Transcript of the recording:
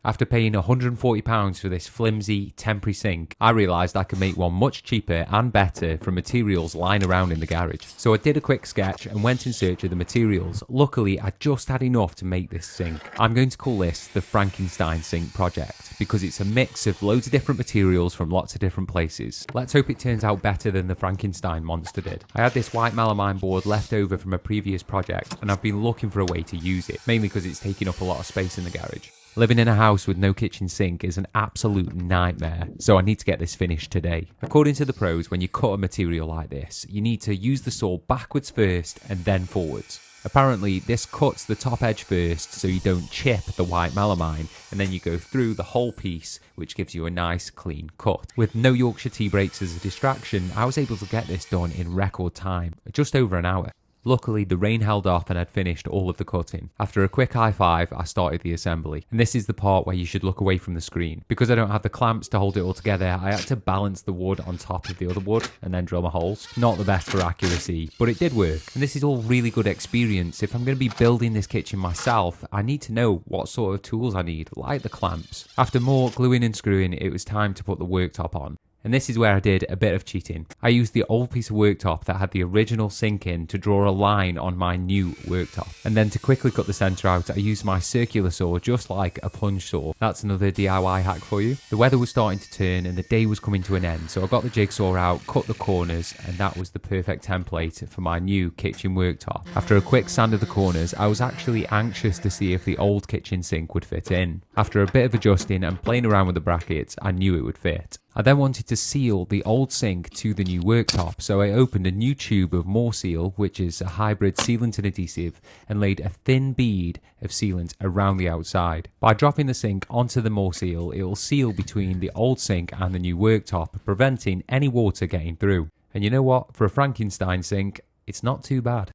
After paying £140 for this flimsy, temporary sink, I realised I could make one much cheaper and better from materials lying around in the garage. So I did a quick sketch and went in search of the materials. Luckily, I just had enough to make this sink. I'm going to call this the Frankensink project because it's a mix of loads of different materials from lots of different places. Let's hope it turns out better than the Frankenstein monster did. I had this white melamine board left over from a previous project and I've been looking for a way to use it, mainly because it's taking up a lot of space in the garage. Living in a house with no kitchen sink is an absolute nightmare, so I need to get this finished today. According to the pros, when you cut a material like this, you need to use the saw backwards first and then forwards. Apparently, this cuts the top edge first so you don't chip the white melamine, and then you go through the whole piece, which gives you a nice clean cut. With no Yorkshire tea breaks as a distraction, I was able to get this done in record time, just over an hour. Luckily, the rain held off and I'd finished all of the cutting. After a quick high five, I started the assembly. And this is the part where you should look away from the screen. Because I don't have the clamps to hold it all together, I had to balance the wood on top of the other wood and then drill my holes. Not the best for accuracy, but it did work. And this is all really good experience. If I'm going to be building this kitchen myself, I need to know what sort of tools I need, like the clamps. After more gluing and screwing, it was time to put the worktop on. And this is where I did a bit of cheating. I used the old piece of worktop that had the original sink in to draw a line on my new worktop. And then to quickly cut the centre out, I used my circular saw just like a plunge saw. That's another DIY hack for you. The weather was starting to turn and the day was coming to an end, so I got the jigsaw out, cut the corners, and that was the perfect template for my new kitchen worktop. After a quick sand of the corners, I was actually anxious to see if the old kitchen sink would fit in. After a bit of adjusting and playing around with the brackets, I knew it would fit. I then wanted to seal the old sink to the new worktop, so I opened a new tube of More Seal, which is a hybrid sealant and adhesive, and laid a thin bead of sealant around the outside. By dropping the sink onto the More Seal, it will seal between the old sink and the new worktop, preventing any water getting through. And you know what? For a Frankenstein sink, it's not too bad.